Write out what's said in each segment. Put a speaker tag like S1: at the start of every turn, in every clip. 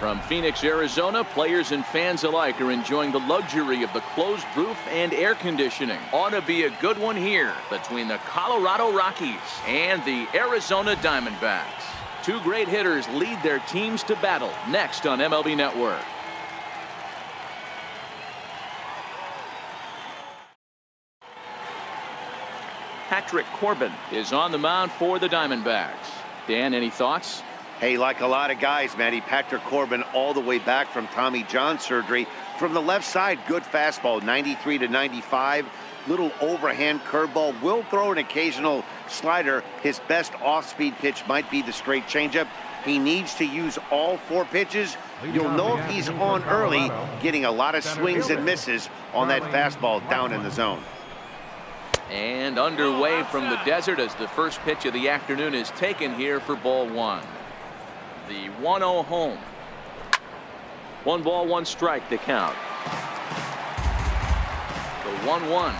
S1: From Phoenix, Arizona, players and fans alike are enjoying the luxury of the closed roof and air conditioning. Ought to be a good one here between the Colorado Rockies and the Arizona Diamondbacks. Two great hitters lead their teams to battle next on MLB Network. Patrick Corbin is on the mound for the Diamondbacks. Dan, any thoughts?
S2: Hey, like a lot of guys, Matty, Patrick Corbin all the way back from Tommy John surgery. From the left side, good fastball, 93 to 95. Little overhand curveball. Will throw an occasional slider. His best off-speed pitch might be the straight changeup. He needs to use all four pitches. You'll know if he's on early, getting a lot of swings and misses on that fastball down in the zone.
S1: And underway from the desert as the first pitch of the afternoon is taken here for ball one. The 1-0 home. 1 ball, 1 strike to count. The 1-1.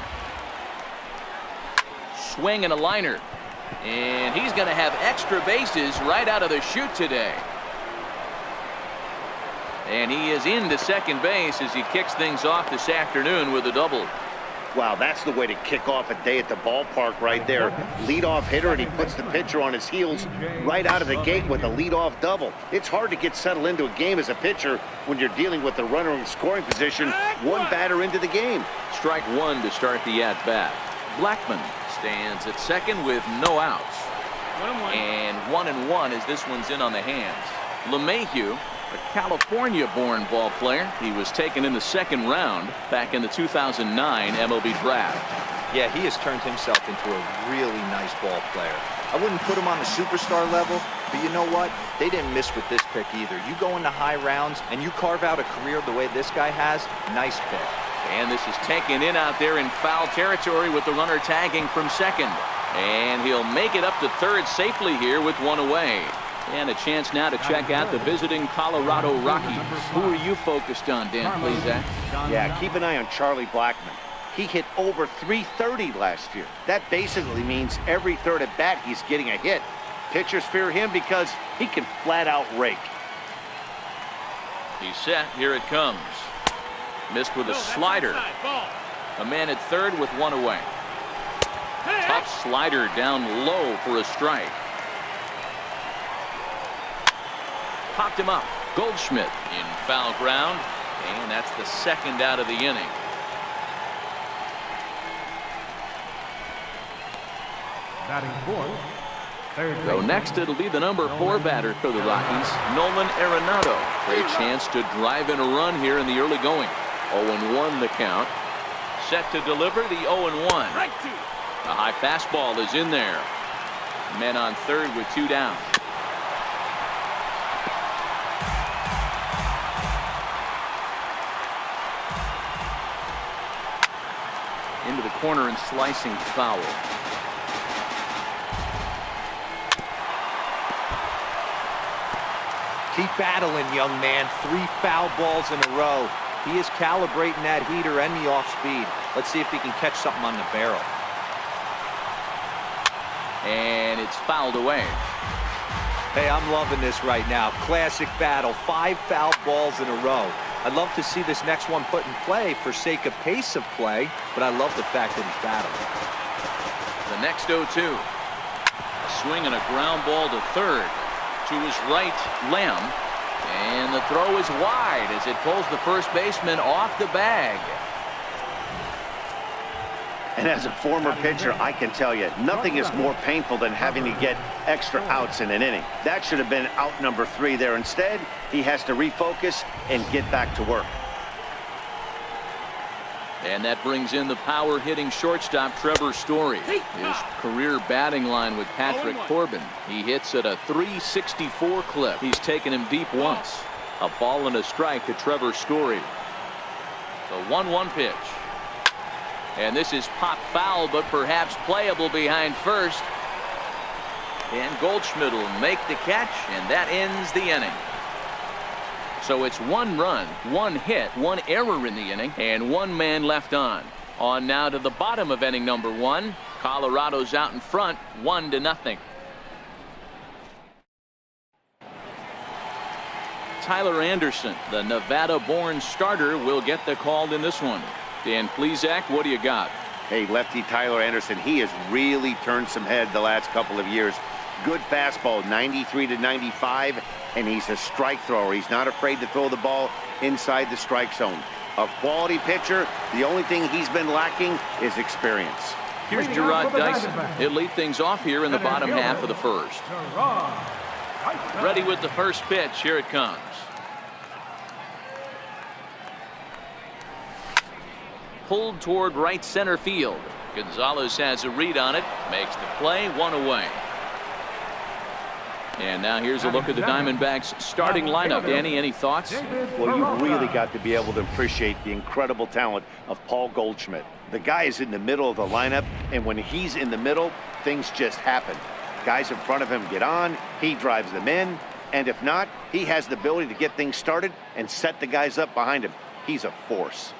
S1: Swing and a liner. And he's going to have extra bases right out of the chute today. And he is into second base as he kicks things off this afternoon with a double.
S2: Wow, that's the way to kick off a day at the ballpark right there. Leadoff hitter, and he puts the pitcher on his heels right out of the gate with a leadoff double. It's hard to get settled into a game as a pitcher when you're dealing with the runner in scoring position, one batter into the game.
S1: Strike one to start the at-bat. Blackman stands at second with no outs. And 1-1 as this one's in on the hands. LeMahieu, a California-born ball player. He was taken in the second round back in the 2009 MLB draft.
S3: Yeah, he has turned himself into a really nice ball player. I wouldn't put him on the superstar level, but you know what? They didn't miss with this pick either. You go into high rounds and you carve out a career the way this guy has, nice pick.
S1: And this is taken in out there in foul territory with the runner tagging from second. And he'll make it up to third safely here with one away. And a chance now to check out the visiting Colorado Rockies. Who are you focused on, Dan, please, Zach?
S2: Yeah, keep an eye on Charlie Blackmon. He hit over .330 last year. That basically means every third at bat he's getting a hit. Pitchers fear him because he can flat out rake.
S1: He's set. Here it comes. Missed with a slider. A man at third with one away. Tough slider down low for a strike. Popped him up. Goldschmidt in foul ground, and that's the second out of the inning.
S4: Batting fourth.
S1: So next it'll be the number 4 batter for the Rockies, Nolan Arenado. Great chance to drive in a run here in the early going. 0-1 the count. Set to deliver the 0-1. A high fastball is in there. Men on third with 2 down. Into the corner and slicing foul.
S3: Keep battling, young man. 3 foul balls in a row. He is calibrating that heater and the off speed. Let's see if he can catch something on the barrel.
S1: And it's fouled away.
S3: Hey, I'm loving this right now. Classic battle. 5 foul balls in a row. I'd love to see this next one put in play for sake of pace of play, but I love the fact that he's battling.
S1: The next 0-2. A swing and a ground ball to third. To his right, Lamb. And the throw is wide as it pulls the first baseman off the bag.
S2: And as a former pitcher, I can tell you, nothing is more painful than having to get extra outs in an inning. That should have been out number 3 there. Instead, he has to refocus and get back to work.
S1: And that brings in the power-hitting shortstop Trevor Story. His career batting line with Patrick Corbin. He hits at a .364 clip. He's taken him deep once. A ball and a strike to Trevor Story. The 1-1 pitch. And this is popped foul, but perhaps playable behind first. And Goldschmidt will make the catch, and that ends the inning. So it's 1 run, 1 hit, 1 error in the inning, and 1 man left on. On now to the bottom of inning number 1. Colorado's out in front, 1-0. Tyler Anderson, the Nevada-born starter, will get the call in this one. Dan Plesac, what do you got?
S2: Hey, lefty Tyler Anderson, he has really turned some head the last couple of years. Good fastball, 93 to 95, and he's a strike thrower. He's not afraid to throw the ball inside the strike zone. A quality pitcher. The only thing he's been lacking is experience.
S1: Here's Gerard Dyson. He'll lead things off here in the bottom half of the first. Ready with the first pitch. Here it comes. Pulled toward right center field. Gonzalez has a read on it. Makes the play. One away. And now here's a look at the Diamondbacks starting lineup. Danny, any thoughts?
S2: Well, you've really got to be able to appreciate the incredible talent of Paul Goldschmidt. The guy is in the middle of the lineup, and when he's in the middle, things just happen. Guys in front of him get on, he drives them in, and if not, he has the ability to get things started and set the guys up behind him. He's a force.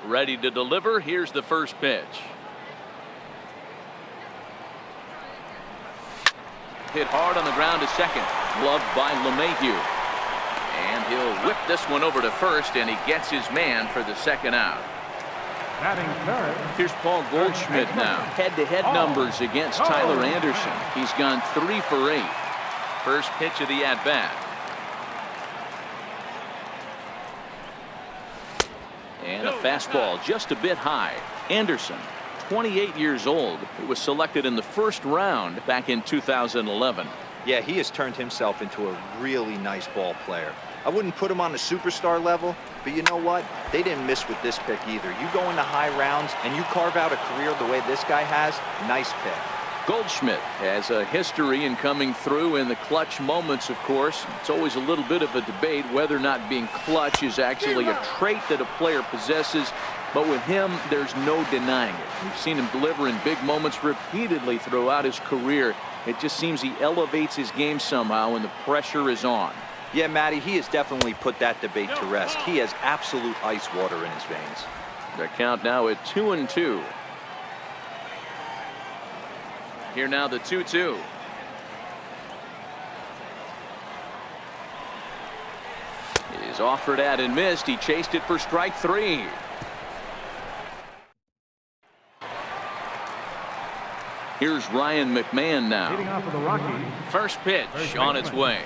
S1: Ready to deliver. Here's the first pitch. Hit hard on the ground to second. Gloved by LeMahieu. And he'll whip this one over to first, and he gets his man for the second out. Here's Paul Goldschmidt now. Head-to-head numbers against Tyler Anderson. He's gone 3 for 8. First pitch of the at-bat. And a fastball just a bit high. Anderson, 28 years old. He was selected in the first round back in 2011.
S3: Yeah, he has turned himself into a really nice ball player. I wouldn't put him on the superstar level, but you know what? They didn't miss with this pick either. You go into high rounds and you carve out a career the way this guy has, nice pick.
S1: Goldschmidt has a history in coming through in the clutch moments, of course. It's always a little bit of a debate whether or not being clutch is actually a trait that a player possesses. But with him, there's no denying it. We've seen him deliver in big moments repeatedly throughout his career. It just seems he elevates his game somehow when the pressure is on.
S3: Yeah, Matty, he has definitely put that debate to rest. He has absolute ice water in his veins.
S1: The count now at 2-2. Here now the 2-2. He's offered at and missed. He chased it for strike 3. Here's Ryan McMahon now. First pitch on its way.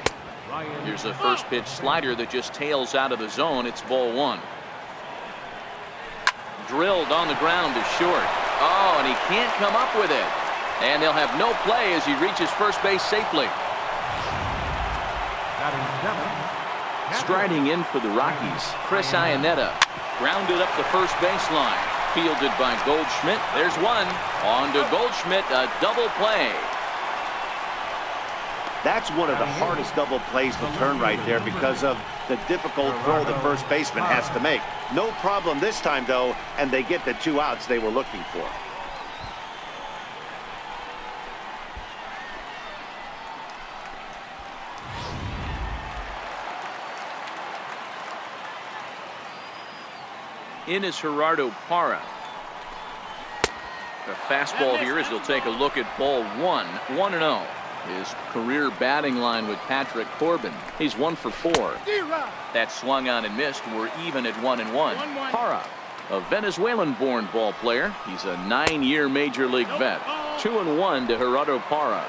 S1: Here's a first pitch slider that just tails out of the zone. It's ball 1. Drilled on the ground to short. Oh, and he can't come up with it. And they'll have no play as he reaches first base safely. Striding in for the Rockies, Chris Iannetta grounded up the first baseline. Fielded by Goldschmidt. There's one. On to Goldschmidt, a double play.
S2: That's one of the hardest double plays to turn right there because of the difficult throw the first baseman has to make. No problem this time, though, and they get the 2 outs they were looking for.
S1: In is Gerardo Parra. The fastball here as he'll take a look at ball 1. 1-0. His career batting line with Patrick Corbin. He's 1 for 4. That swung on and missed. We're even at 1-1. Parra, a Venezuelan-born ball player. He's a 9-year major league vet. 2-1 to Gerardo Parra.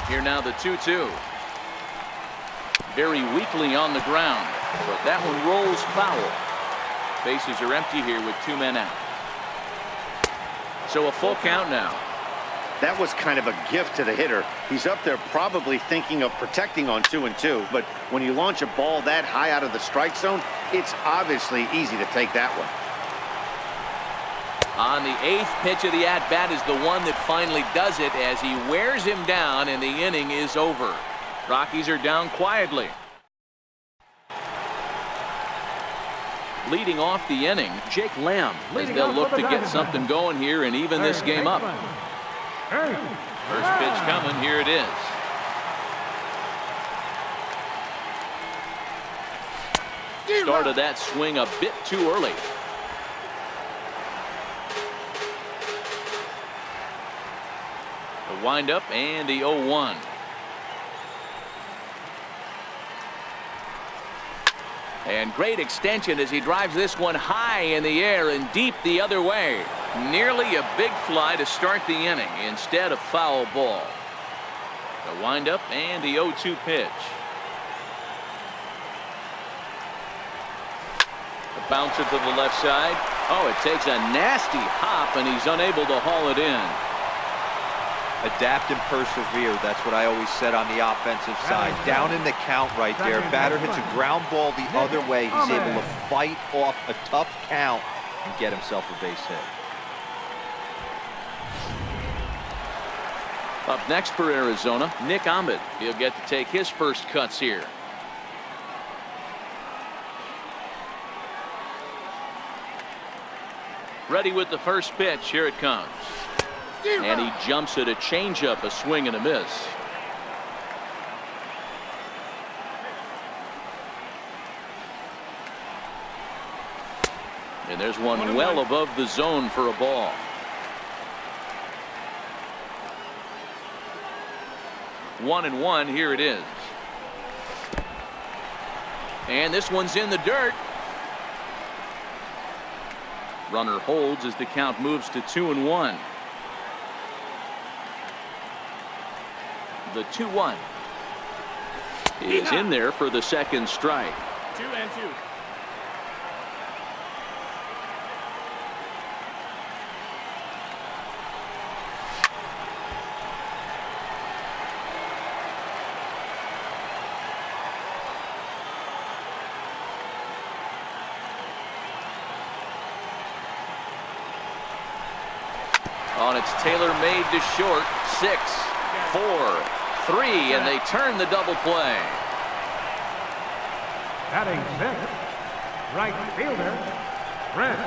S1: Here now the 2-2. Very weakly on the ground, but that one rolls foul. Bases are empty here with 2 men out. So a full count now.
S2: That was kind of a gift to the hitter. He's up there probably thinking of protecting on 2-2, but when you launch a ball that high out of the strike zone, it's obviously easy to take that one.
S1: On the 8th pitch of the at-bat is the one that finally does it as he wears him down and the inning is over. Rockies are down quietly. Leading off the inning, Jake Lamb, as they'll look to get something going here and even this game up. First pitch coming, here it is. Started that swing a bit too early. The windup and the 0-1. And great extension as he drives this one high in the air and deep the other way. Nearly a big fly to start the inning instead of foul ball. The windup and the 0-2 pitch. The bouncer to the left side. Oh, it takes a nasty hop and he's unable to haul it in.
S3: Adapt and persevere. That's what I always said on the offensive side. Down in the count right there. Batter hits a ground ball the other way. He's able to fight off a tough count and get himself a base hit.
S1: Up next for Arizona, Nick Ahmed. He'll get to take his first cuts here. Ready with the first pitch. Here it comes. And he jumps at a changeup, a swing and a miss. And there's one well above the zone for a ball. One and one. Here it is. And this one's in the dirt. Runner holds as the count moves to 2-1. The 2-1 is in there for the second strike.
S5: 2-2.
S1: On it's Taylor made to short. 6, 4, 3, and they turn the double play.
S4: Batting sixth, right fielder, Chris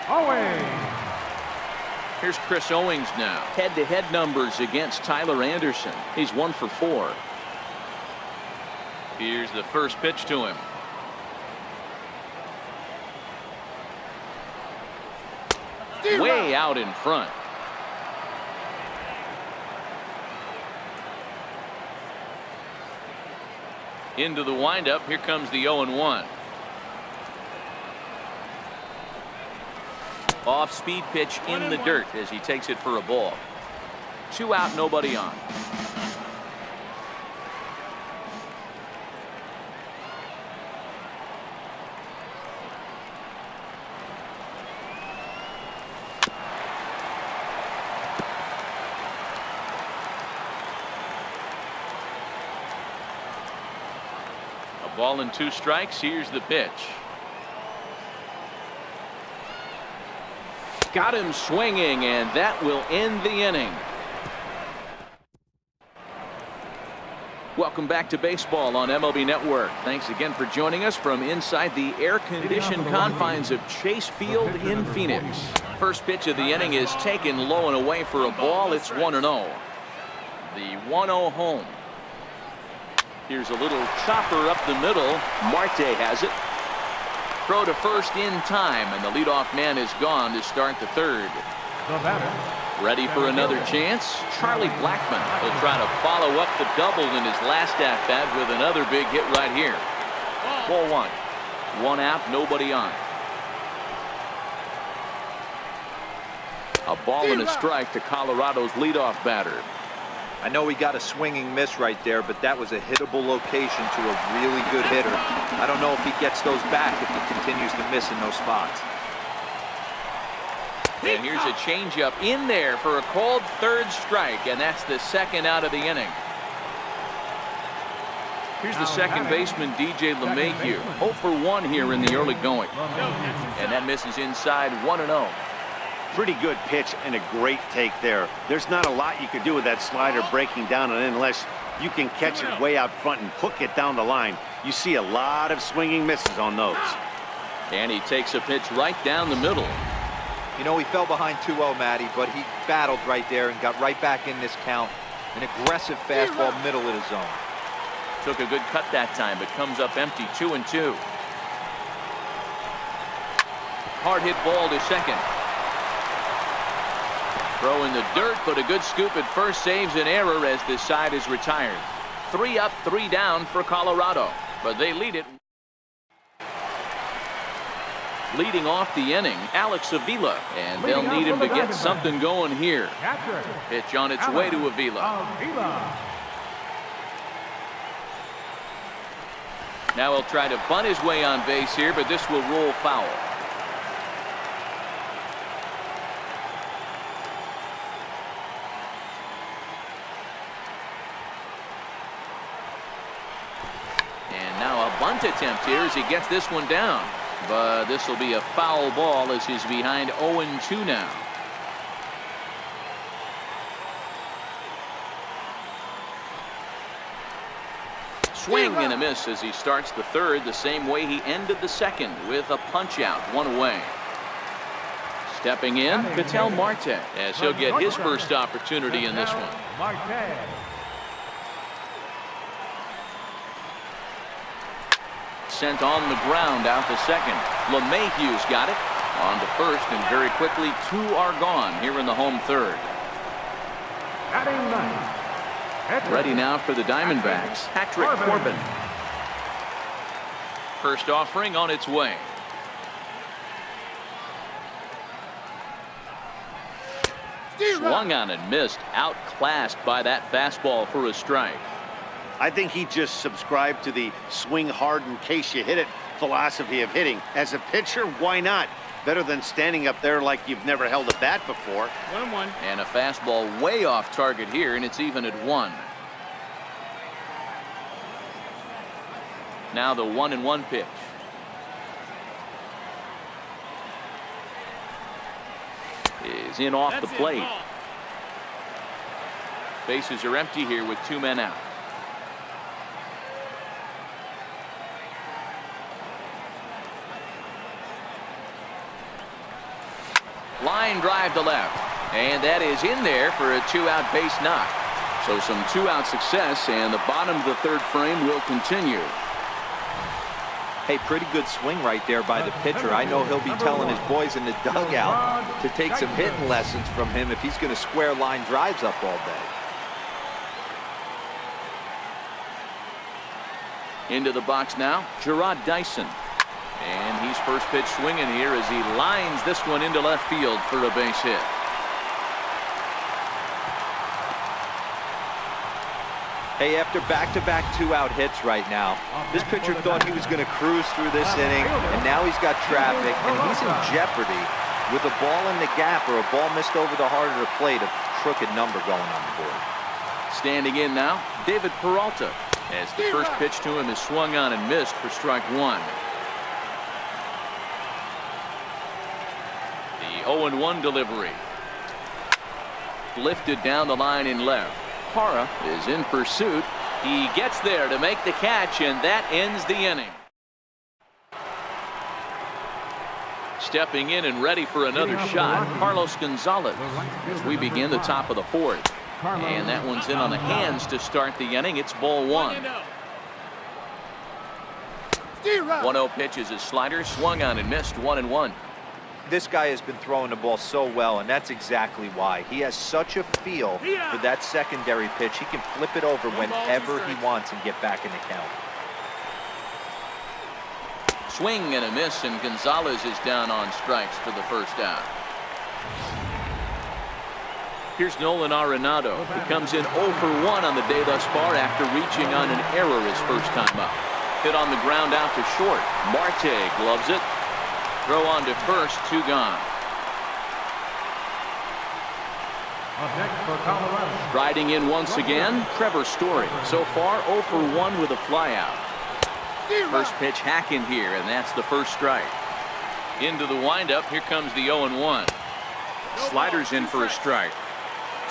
S4: Owings.
S1: Here's Chris Owings now. Head-to-head numbers against Tyler Anderson. He's 1 for 4. Here's the first pitch to him. Way out in front. Into the windup. Here comes the 0-1. Off speed pitch in the dirt as he takes it for a ball. 2 out, nobody on. Ball and 2 strikes. Here's the pitch. Got him swinging, and that will end the inning. Welcome back to baseball on MLB Network. Thanks again for joining us from inside the air-conditioned confines of Chase Field in Phoenix. First pitch of the inning is taken low and away for a ball. It's 1-0. The 1-0 home. Here's a little chopper up the middle. Marte has it. Throw to first in time, and the leadoff man is gone to start the third. Ready for another chance? Charlie Blackmon will try to follow up the double in his last at-bat with another big hit right here. Ball 1. 1 out, nobody on. A ball and a strike to Colorado's leadoff batter.
S3: I know he got a swinging miss right there, but that was a hittable location to a really good hitter. I don't know if he gets those back if he continues to miss in those spots.
S1: And here's a changeup in there for a called third strike, and that's the second out of the inning. Here's the second baseman, DJ LeMahieu. 0 for 1 here in the early going. And that misses inside. 1-0.
S2: Pretty good pitch and a great take there. There's not a lot you can do with that slider breaking down and unless you can catch it way out front and hook it down the line. You see a lot of swinging misses on those.
S1: And he takes a pitch right down the middle.
S3: You know, he fell behind 2-0, Matty, but he battled right there and got right back in this count. An aggressive fastball middle of the zone.
S1: Took a good cut that time, but comes up empty. 2-2. Hard hit ball to second. Throw in the dirt, but a good scoop at first saves an error as this side is retired. 3 up, 3 down for Colorado, but they lead it. Leading off the inning, Alex Avila, and they'll need him to get something going here. Pitch on its way to Avila. Now he'll try to bunt his way on base here, but this will roll foul. And now a bunt attempt here as he gets this one down. But this will be a foul ball as he's behind 0-2 now. Swing and a miss as he starts the third the same way he ended the second with a punch out, 1 away. Stepping in, Ketel Marte as he'll get his first opportunity in this one. Sent on the ground out to second. LeMahieu's got it on to first, and very quickly 2 are gone here in the home third. Ready now for the Diamondbacks, Patrick Corbin. First offering on its way. Swung on and missed, outclassed by that fastball for a strike.
S2: I think he just subscribed to the swing hard in case you hit it philosophy of hitting. As a pitcher, why not? Better than standing up there like you've never held a bat before.
S1: 1-1. And a fastball way off target here, and it's even at 1. Now the 1-1 pitch. Is in off the plate. Bases are empty here with 2 men out. Line drive to left, and that is in there for a 2-out base knock. So some 2-out success, and the bottom of the third frame will continue.
S3: Hey, pretty good swing right there by the pitcher. I know he'll be telling his boys in the dugout to take some hitting lessons from him if he's going to square line drives up all day.
S1: Into the box now, Gerard Dyson. And he's first pitch swinging here as he lines this one into left field for a base hit.
S3: Hey, after back-to-back 2-out hits right now, this pitcher thought he was going to cruise through this inning, and now he's got traffic, and he's in jeopardy with a ball in the gap or a ball missed over the heart of the plate, a crooked number going on the board.
S1: Standing in now, David Peralta, as the first pitch to him is swung on and missed for strike 1. The 0-1 delivery. Lifted down the line in left. Hara is in pursuit. He gets there to make the catch, and that ends the inning. Stepping in and ready for another shot, Carlos Gonzalez, as we begin the top of the 4th. And that one's in on the hands to start the inning. It's ball 1. 1-0 pitch is his slider, swung on and missed, 1-1.
S3: This guy has been throwing the ball so well, and that's exactly why. He has such a feel for that secondary pitch. He can flip it over whenever he wants and get back in the count.
S1: Swing and a miss, and Gonzalez is down on strikes for the first out. Here's Nolan Arenado, who comes in 0 for 1 on the day thus far after reaching on an error his first time up. Hit on the ground out to short. Marte gloves it. Throw on to first, 2 gone. Riding in once again, Trevor Story. So far, 0 for 1 with a flyout. First pitch hack in here, and that's the first strike. Into the windup, here comes the 0-1. Sliders in for a strike.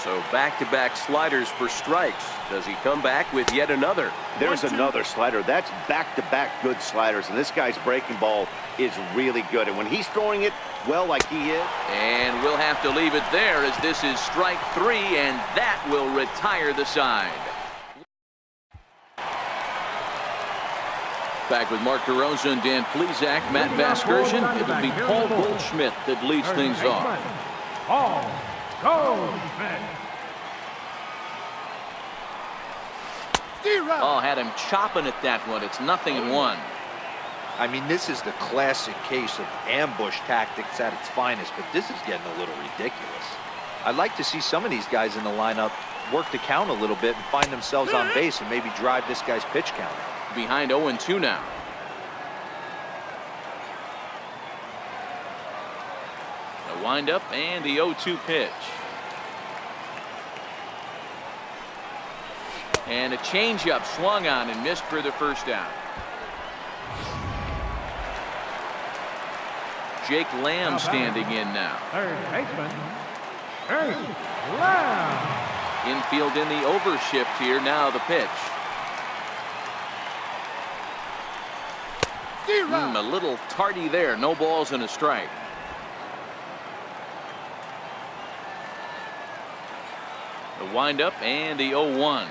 S1: So back-to-back sliders for strikes. Does he come back with yet another?
S2: There's another slider. That's back-to-back good sliders, and this guy's breaking ball is really good. And when he's throwing it well like he is.
S1: And we'll have to leave it there as this is strike 3, and that will retire the side. Back with Mark DeRosa and Dan Plesac, Matt Vasgersian. It'll be Paul Goldschmidt that leads things off.
S4: Goldschmidt.
S1: Oh, had him chopping at that one. It's 0-1.
S3: I mean, this is the classic case of ambush tactics at its finest, but this is getting a little ridiculous. I'd like to see some of these guys in the lineup work the count a little bit and find themselves on base and maybe drive this guy's pitch count.
S1: Behind 0-2 now. The windup and the 0-2 pitch. And a changeup swung on and missed for the first down. Jake Lamb standing in now.
S4: Third baseman, Jake Lamb.
S1: Infield in the overshift here. Now the pitch. A little tardy there. No balls and a strike. The windup and the 0-1.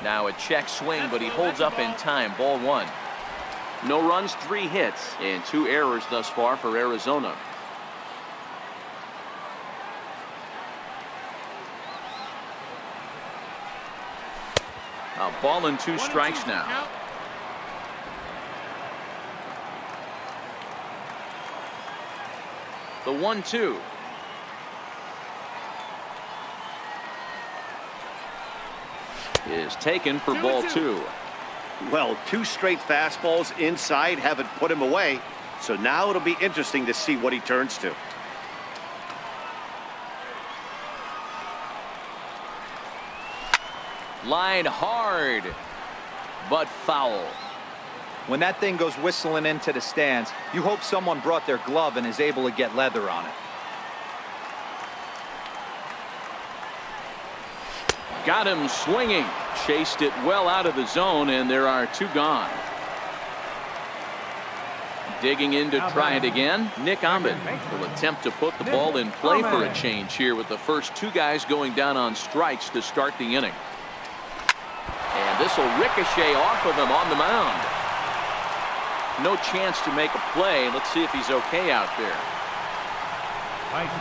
S1: Now a check swing, but he holds up in time. Ball 1. No runs, 3 hits, and 2 errors thus far for Arizona. A ball and 2 strikes now. The 1-2. Is taken for ball 2.
S2: Well, 2 straight fastballs inside haven't put him away. So now it'll be interesting to see what he turns to.
S1: Line hard, but foul.
S3: When that thing goes whistling into the stands, you hope someone brought their glove and is able to get leather on it.
S1: Got him swinging. Chased it well out of the zone, and there are 2 gone. Digging in to try it again. Nick Ahmed will attempt to put the ball in play for a change here with the first 2 guys going down on strikes to start the inning. And this will ricochet off of him on the mound. No chance to make a play. Let's see if he's okay out there.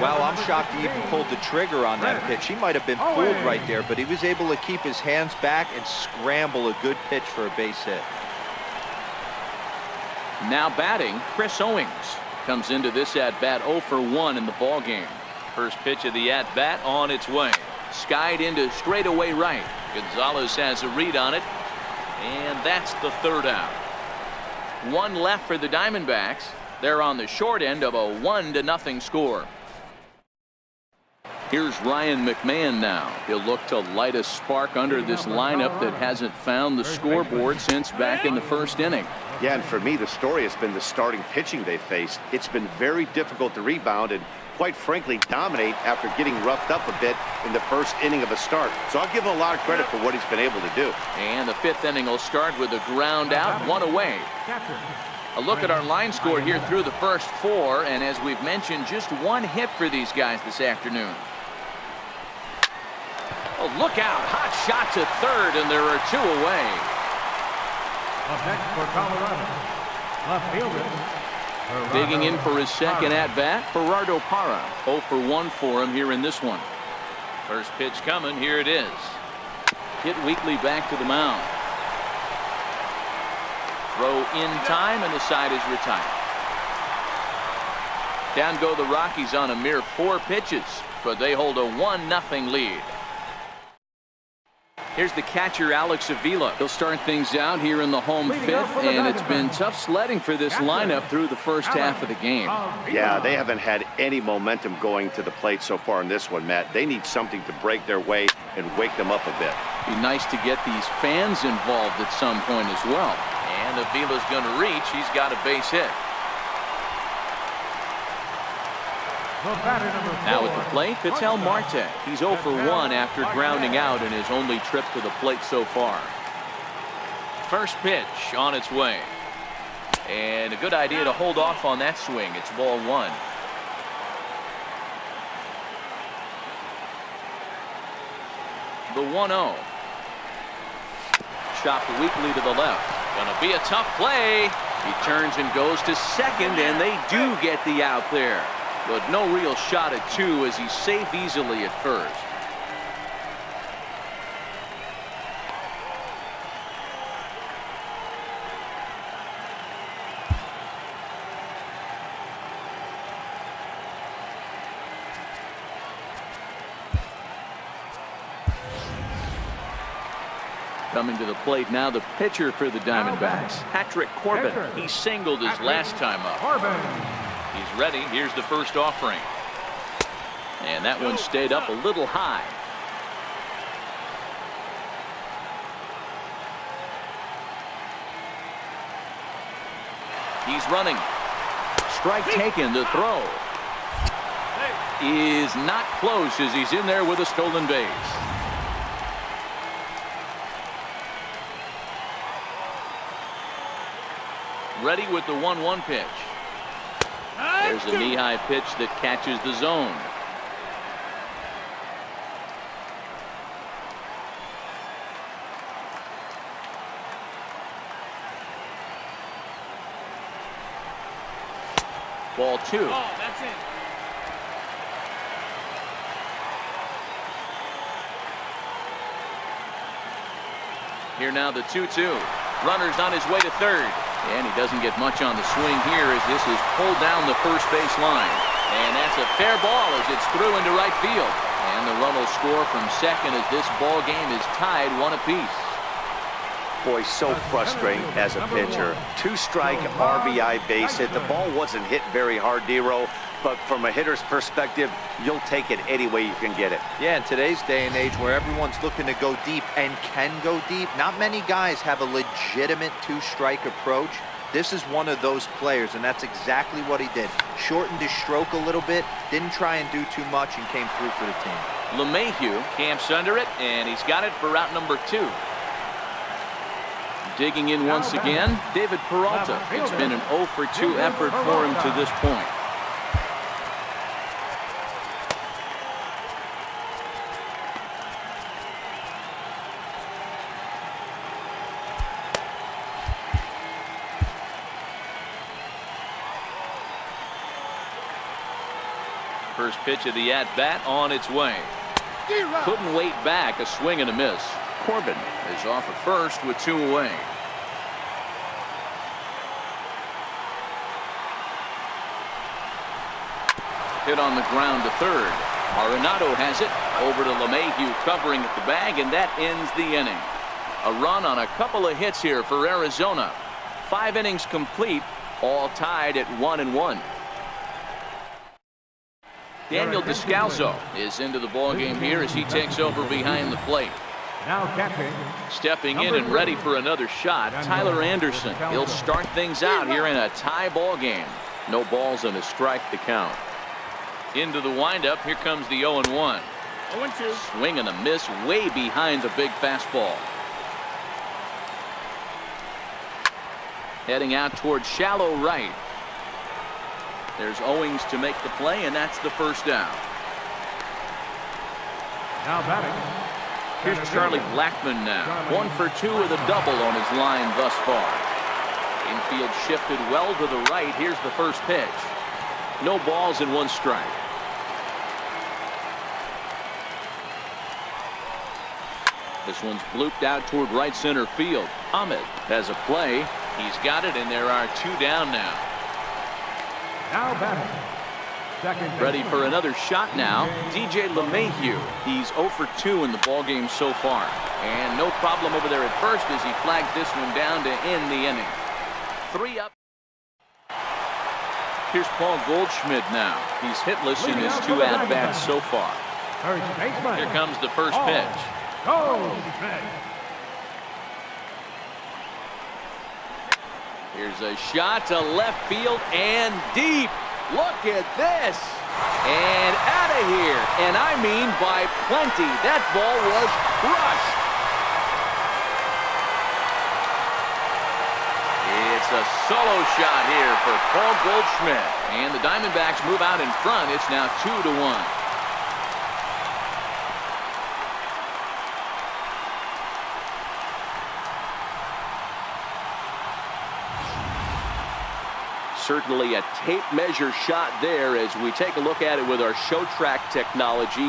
S3: Well, I'm shocked he even pulled the trigger on that pitch. He might have been fooled right there, but he was able to keep his hands back and scramble a good pitch for a base hit.
S1: Now batting, Chris Owings comes into this at-bat 0 for 1 in the ball game. First pitch of the at-bat on its way. Skied into straightaway right. Gonzalez has a read on it, and that's the 3rd out. 1 left for the Diamondbacks. They're on the short end of a 1-0 score. Here's Ryan McMahon now. He'll look to light a spark under this lineup that hasn't found the scoreboard since back in the first inning.
S2: Yeah, and for me, the story has been the starting pitching they faced. It's been very difficult to rebound and, quite frankly, dominate after getting roughed up a bit in the first inning of a start. So I'll give him a lot of credit for what he's been able to do.
S1: And the 5th inning will start with a ground out, 1 away. A look at our line score here through the first 4, and as we've mentioned, just 1 hit for these guys this afternoon. Oh, look out. Hot shot to 3rd, and there are 2 away.
S4: Up next for Colorado, left fielder.
S1: Digging in for his second at-bat, Gerardo Parra. 0 for 1 for him here in this one. First pitch coming. Here it is. Hit weakly back to the mound. Throw in time, and the side is retired. Down go the Rockies on a mere 4 pitches, but they hold a 1-0 lead. Here's the catcher, Alex Avila. He'll start things out here in the home 5th, and it's been tough sledding for this lineup through the first half of the game.
S2: Yeah, they haven't had any momentum going to the plate so far in this one, Matt. They need something to break their way and wake them up a bit.
S1: Be nice to get these fans involved at some point as well. And Avila's going to reach. He's got a base hit. Now at the plate, Ketel Marte. He's 0 for 1 after grounding out in his only trip to the plate so far. First pitch on its way. And a good idea to hold off on that swing. It's ball 1. The 1-0. Chopped weakly to the left. Gonna be a tough play. He turns and goes to second, and they do get the out there. But no real shot at two as he's safe easily at first. Coming to the plate now, the pitcher for the Diamondbacks, Patrick Corbin. He singled his last time up. He's ready. Here's the first offering. And that one stayed up a little high. He's running. Strike taken. The throw is not close as he's in there with a stolen base. Ready with the 1-1 pitch. There's a knee-high pitch that catches the zone. Ball 2.
S5: Oh, that's it.
S1: Here now the 2-2. Runner's on his way to third. And he doesn't get much on the swing here as this is pulled down the first base line. And that's a fair ball as it's through into right field. And the run will score from second as this ball game is tied 1 apiece.
S2: Boy, so frustrating as a pitcher. 2-strike RBI base hit. The ball wasn't hit very hard, Dero, but from a hitter's perspective, you'll take it any way you can get it.
S3: Yeah, in today's day and age where everyone's looking to go deep and can go deep, not many guys have a legitimate 2-strike approach. This is one of those players, and that's exactly what he did. Shortened his stroke a little bit, didn't try and do too much, and came through for the team.
S1: LeMahieu camps under it, and he's got it for route number 2. Digging in once again, David Peralta. It's been an 0 for 2 effort for him to this point. First pitch of the at-bat on its way. Couldn't wait back, a swing and a miss. Corbin is off at first with 2 away. Hit on the ground to third. Arenado has it over to LeMahieu covering at the bag, and that ends the inning. A run on a couple of hits here for Arizona. 5 innings complete, all tied at 1-1. Daniel Descalso is into the ballgame here as he takes over behind the plate.
S4: Now catching.
S1: Stepping in and ready for another shot, Tyler Anderson. He'll start things out here in a tie ball game. No balls and a strike to count. Into the windup, here comes the 0-1.
S5: 0-2.
S1: Swing and a miss way behind the big fastball. Heading out towards shallow right. There's Owings to make the play, and that's the first down.
S4: Now batting.
S1: Here's Charlie Blackmon now. 1 for 2 with a double on his line thus far. Infield shifted well to the right. Here's the first pitch. No balls and 1 strike. This one's blooped out toward right center field. Ahmed has a play. He's got it, and there are 2 down now.
S4: Now batting. Second.
S1: Ready for another shot now. DJ LeMahieu. He's 0 for 2 in the ballgame so far. And no problem over there at first as he flags this one down to end the inning. 3 up. Here's Paul Goldschmidt now. He's hitless in his 2 at-bats so far. Here comes the first pitch.
S4: Goldschmidt.
S1: Here's a shot to left field and deep. Look at this. And out of here. And I mean by plenty. That ball was crushed. It's a solo shot here for Paul Goldschmidt. And the Diamondbacks move out in front. It's now 2-1. Certainly a tape measure shot there as we take a look at it with our show track technology.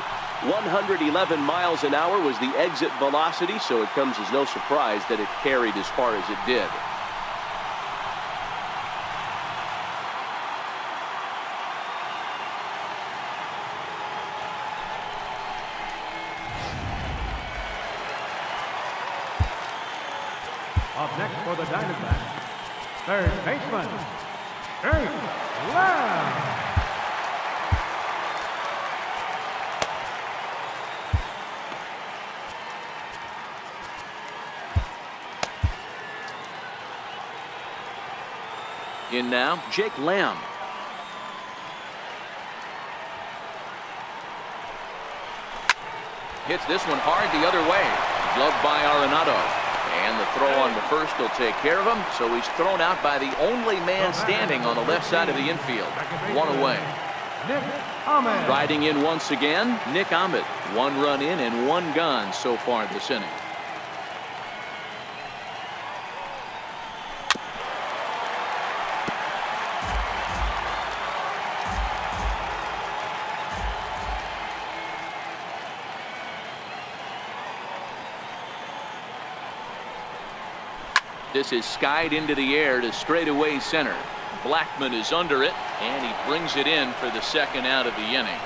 S1: 111 miles an hour was the exit velocity, so it comes as no surprise that it carried as far as it did.
S4: Up next for the Diamondbacks, third baseman, Jake Lamb.
S1: In now, Jake Lamb. Hits this one hard the other way. Gloved by Arenado. And the throw on the first will take care of him. So he's thrown out by the only man standing on the left side of the infield. One away.
S4: Nick Ahmed.
S1: Riding in once again, Nick Ahmed. One run in and one gone so far this inning. This is skied into the air to straightaway center. Blackman is under it, and he brings it in for the second out of the inning.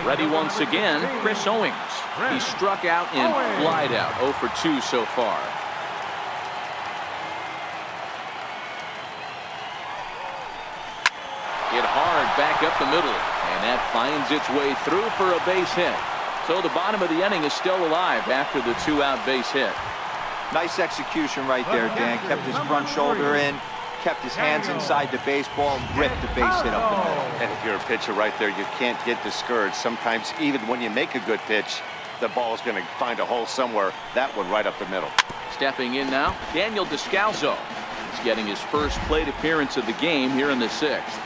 S1: Ready once again, Chris Owings. He struck out and flied out, 0 for 2 so far. Hit hard back up the middle, and that finds its way through for a base hit. So the bottom of the inning is still alive after the 2-out base hit.
S3: Nice execution right there, Dan. Kept his front shoulder in, kept his hands inside the baseball, and ripped the base hit up the middle.
S2: And if you're a pitcher right there, you can't get discouraged. Sometimes even when you make a good pitch, the ball's going to find a hole somewhere. That one right up the middle.
S1: Stepping in now, Daniel Descalso. He's getting his first plate appearance of the game here in the 6th.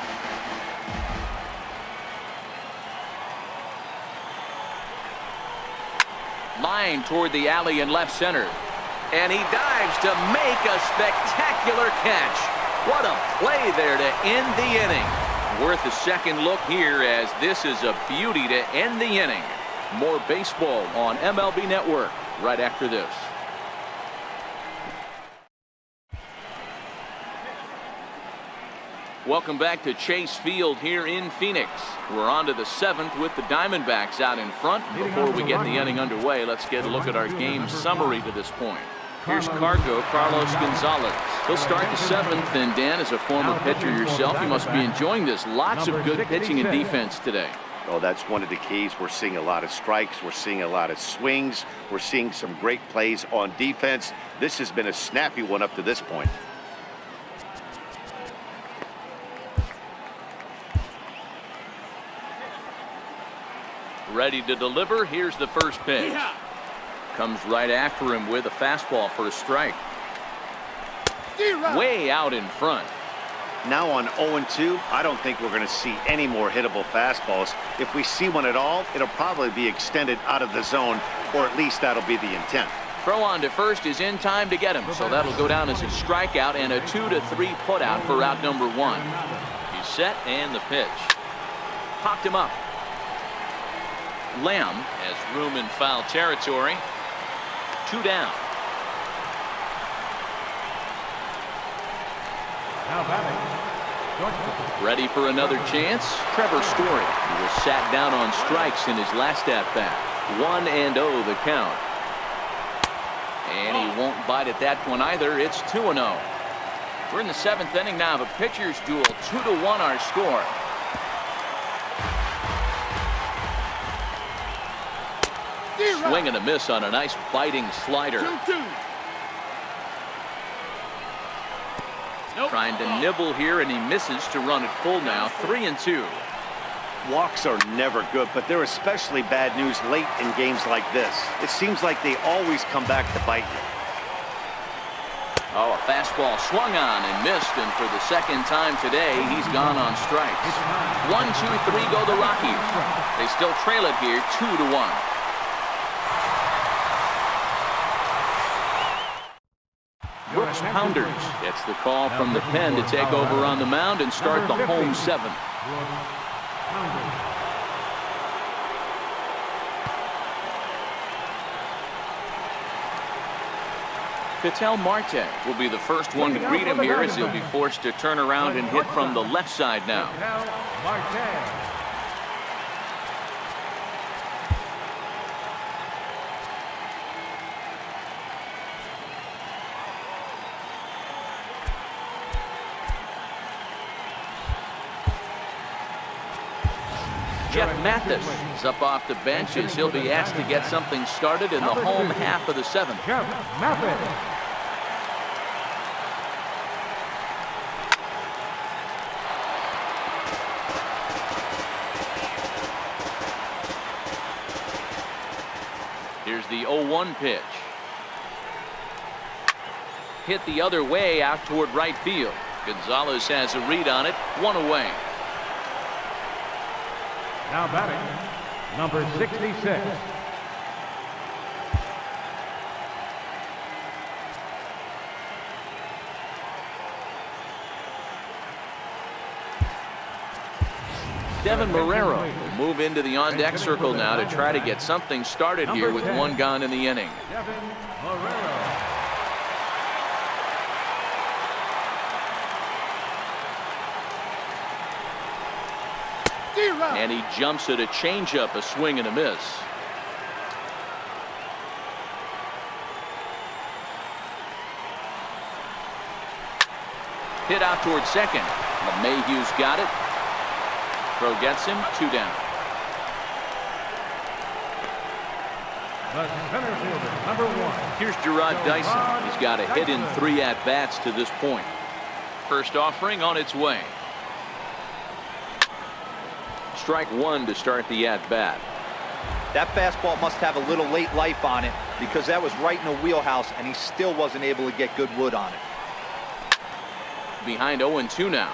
S1: Line toward the alley in left center. And he dives to make a spectacular catch. What a play there to end the inning. Worth a second look here, as this is a beauty to end the inning. More baseball on MLB Network right after this. Welcome back to Chase Field here in Phoenix. We're on to the 7th with the Diamondbacks out in front. Before we get the inning underway, let's get a look at our game summary to this point. Here's Carlos Gonzalez. He'll start the 7th, and Dan, as a former pitcher yourself, you must be enjoying this. Lots of good pitching and defense today.
S2: Oh, that's one of the keys. We're seeing a lot of strikes. We're seeing a lot of swings. We're seeing some great plays on defense. This has been a snappy one up to this point.
S1: Ready to deliver. Here's the first pitch. Comes right after him with a fastball for a strike. Way out in front.
S2: Now on 0-2, I don't think we're going to see any more hittable fastballs. If we see one at all, it'll probably be extended out of the zone, or at least that'll be the intent.
S1: Throw on to first is in time to get him, so that'll go down as a strikeout and a 2-3 putout for out number 1. He's set, and the pitch. Popped him up. Lamb has room in foul territory. 2 down.
S4: Now batting,
S1: Ready for another chance. Trevor Story. He was sat down on strikes in his last at-bat. 1-0 the count. And he won't bite at that one either. It's 2-0. We're in the 7th inning now of a pitcher's duel. 2-1 our score. Swing and a miss on a nice biting slider. Trying to nibble here, and he misses to run it full now. 3-2.
S2: Walks are never good, but they're especially bad news late in games like this. It seems like they always come back to bite you.
S1: Oh, a fastball swung on and missed, and for the second time today, he's gone on strikes. 1-2-3 go the Rockies. They still trail it here, 2-1. Brooks Pounders gets the call from the pen to take over on the mound and start the home seventh. Ketel Marte will be the first one to greet him here as he'll be forced to turn around and hit from the left side now. Jeff Mathis is up off the bench as he'll be asked to get something started in the home half of the seventh.
S4: Jeff Mathis.
S1: Here's the 0-1 pitch. Hit the other way out toward right field. Gonzalez has a read on it, one away.
S4: Now batting, number 66.
S1: Devin Marrero will move into the on-deck circle now to try to get something started here with one gone in the inning.
S4: Devin Marrero.
S1: And he jumps at a changeup, a swing and a miss. Hit out towards second. LeMahieu's got it. Throw gets him, 2 down.
S4: The center fielder, number 1.
S1: Here's Gerard Dyson. He's got a hit in 3 at-bats to this point. First offering on its way. Strike 1 to start the at-bat.
S3: That fastball must have a little late life on it because that was right in the wheelhouse and he still wasn't able to get good wood on it.
S1: Behind 0-2 now.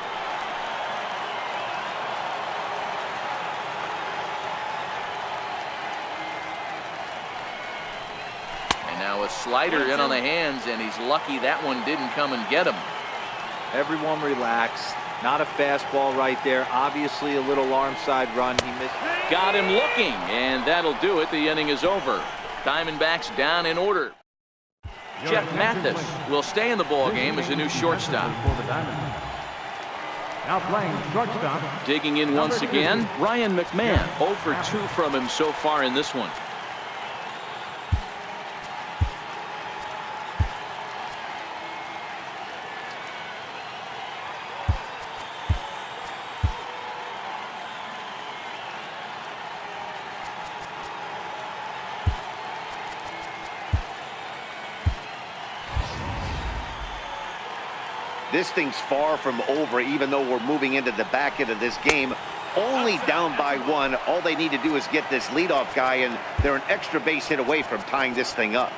S1: And now a slider in on the hands, and he's lucky that one didn't come and get him.
S3: Everyone relax. Not a fastball right there. Obviously a little arm side run. He missed.
S1: Got him looking, and that'll do it. The inning is over. Diamondbacks down in order. Jeff Mathis will stay in the ball game as a new shortstop.
S4: Now playing shortstop.
S1: Digging in once again, Ryan McMahon. 0 for 2 from him so far in this one.
S2: This thing's far from over, even though we're moving into the back end of this game. Only down by 1. All they need to do is get this leadoff guy, and they're an extra base hit away from tying this thing up.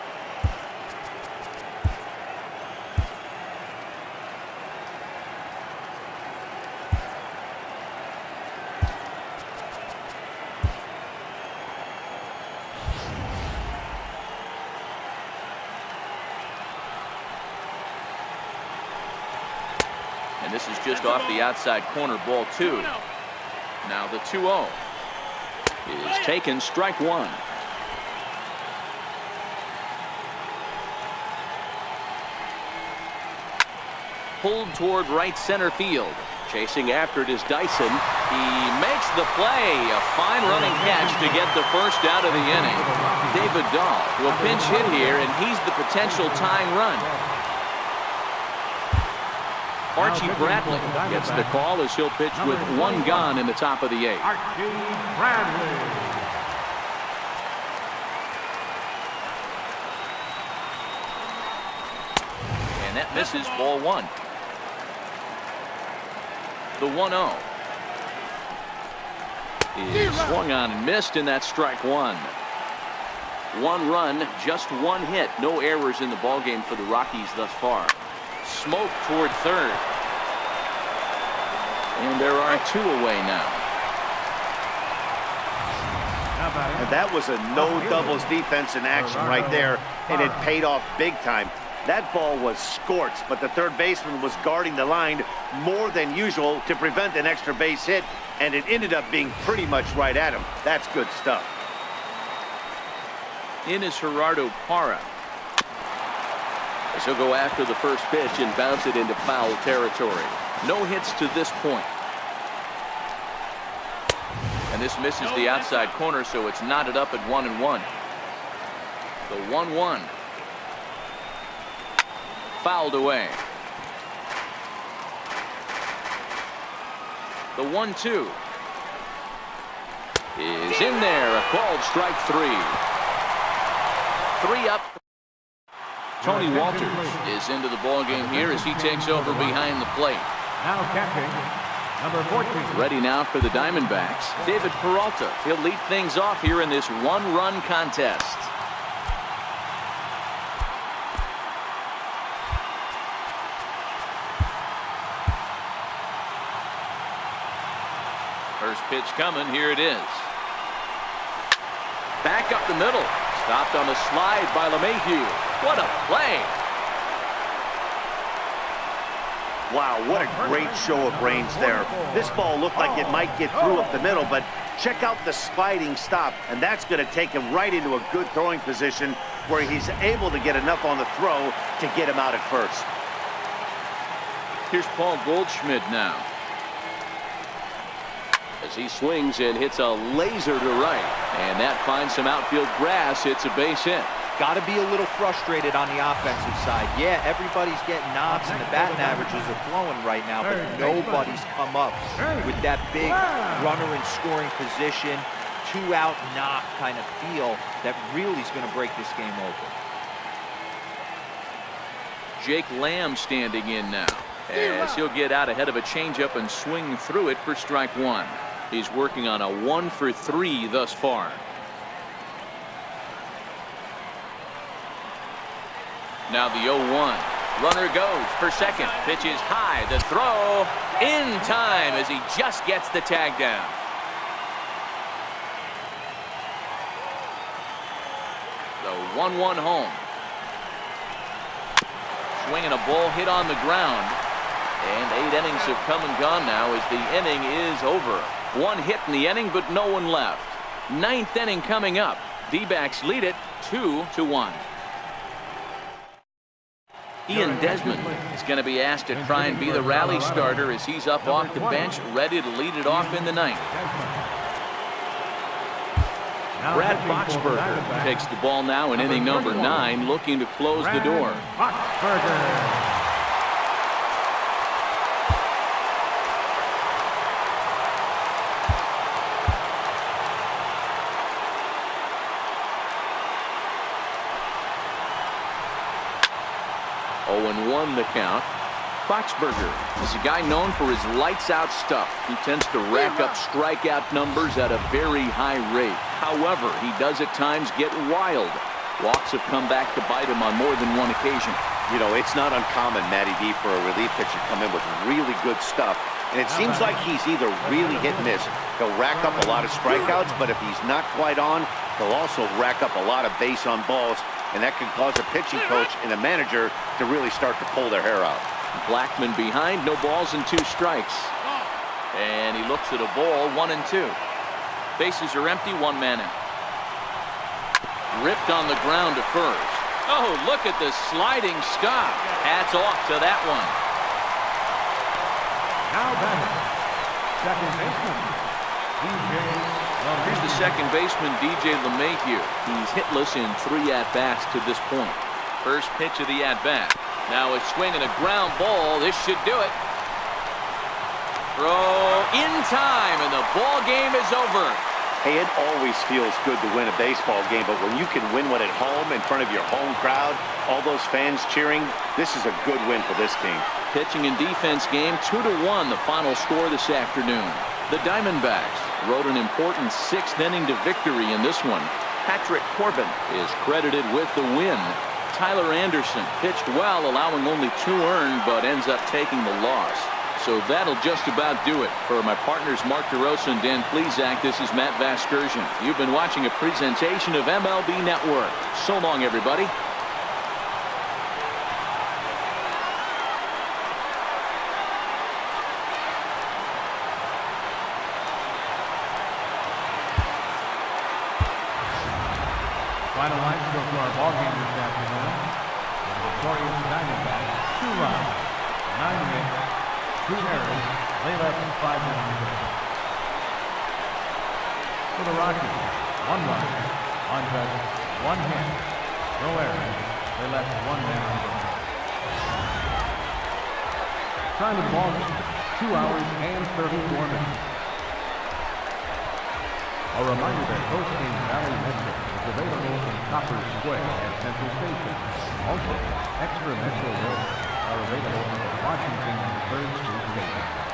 S1: And this is just off the outside corner, ball 2. Now the 2-0 is taken, strike 1. Pulled toward right center field. Chasing after it is Dyson. He makes the play. A fine running catch to get the first out of the inning. David Dahl will pinch hit here, and he's the potential tying run. Archie Bradley gets the call as he'll pitch with 1 gone in the top of the 8th.
S4: Archie Bradley.
S1: And that misses, ball 1. The 1-0 is swung on and missed, and that's strike 1. 1 run, just 1 hit. No errors in the ballgame for the Rockies thus far. Smoke toward third. And there are 2 away now.
S2: And that was a no doubles defense in action right there, and it paid off big time. That ball was scorched, but the third baseman was guarding the line more than usual to prevent an extra base hit, and it ended up being pretty much right at him. That's good stuff.
S1: In is Gerardo Parra.
S5: He'll go after the first pitch and bounce it into foul territory.
S1: No hits to this point. And this misses the outside corner, so it's knotted up at 1-1. The 1-1. Fouled away. The 1-2 is in there. A called strike 3. 3 up. Tony Walters is into the ball game here as he takes over behind the plate.
S4: Now catching, number 14.
S1: Ready now for the Diamondbacks, David Peralta. He'll lead things off here in this one-run contest. First pitch coming. Here it is. Back up the middle. Stopped on a slide by LeMahieu. What a play.
S2: Wow, what a great show of range there. This ball looked like it might get through up the middle, but check out the sliding stop, and that's going to take him right into a good throwing position where he's able to get enough on the throw to get him out at first.
S1: Here's Paul Goldschmidt now.
S5: As he swings and hits a laser to right.
S1: And that finds some outfield grass. It's a base hit.
S3: Got to be a little frustrated on the offensive side. Yeah, everybody's getting knocks and the batting averages are flowing right now, but nobody's come up with that big runner in scoring position, 2-out knock kind of feel that really is going to break this game open.
S1: Jake Lamb standing in now as he'll get out ahead of a changeup and swing through it for strike 1. He's working on a 1-for-3 thus far. Now the 0-1. Runner goes for second. Pitch is high. The throw in time as he just gets the tag down. The 1-1 home. Swinging a ball hit on the ground. And 8 innings have come and gone now as the inning is over. 1 hit in the inning, but no one left. 9th inning coming up. D-backs lead it 2-1. Ian Desmond is going to be asked to try and be the rally starter as he's up off the bench, ready to lead it off in the 9th. Brad Boxberger takes the ball now in inning number 9, looking to close the door.
S4: Boxberger.
S1: 0-1 the count. Boxberger is a guy known for his lights-out stuff. He tends to rack up strikeout numbers at a very high rate. However, he does at times get wild. Walks have come back to bite him on more than one occasion.
S2: You know, it's not uncommon, Matty D, for a relief pitcher to come in with really good stuff. And it seems like he's either really hit and miss. He'll rack up a lot of strikeouts, but if he's not quite on, he'll also rack up a lot of base on balls. And that can cause a pitching coach and a manager to really start to pull their hair out.
S1: Blackman behind, no balls and 2 strikes. And he looks at a ball, 1-2. Bases are empty, 1 man out. Ripped on the ground to first. Oh, look at the sliding stop. Hats off to that one.
S4: Now batting, second baseman, DJ.
S1: Here's the second baseman, DJ LeMahieu. He's hitless in 3 at-bats to this point. First pitch of the at-bat. Now a swing and a ground ball. This should do it. Throw in time, and the ball game is over.
S2: Hey, it always feels good to win a baseball game, but when you can win one at home in front of your home crowd, all those fans cheering, this is a good win for this team.
S1: Pitching and defense game, 2-1, the final score this afternoon. The Diamondbacks rode an important 6th inning to victory in this one. Patrick Corbin is credited with the win. Tyler Anderson pitched well, allowing only 2 earned, but ends up taking the loss. So that'll just about do it. For my partners Mark DeRosa and Dan Plesac, this is Matt Vasgersian. You've been watching a presentation of MLB Network. So long, everybody.
S4: Final line score for our ball game this afternoon. The victorious Diamondbacks, 2 runs, 9 hits, 2 errors. They left 5 men on base. For the Rockies, 1 run, untouched, 1 hit, no errors. They left 1 man on base. Time of the ball game, 2 hours and 34 minutes. A reminder that Coach King Valley Metro is available in Copper Square at Central Station. Also, extra Metro rails are available at the Washington 3rd Street Station.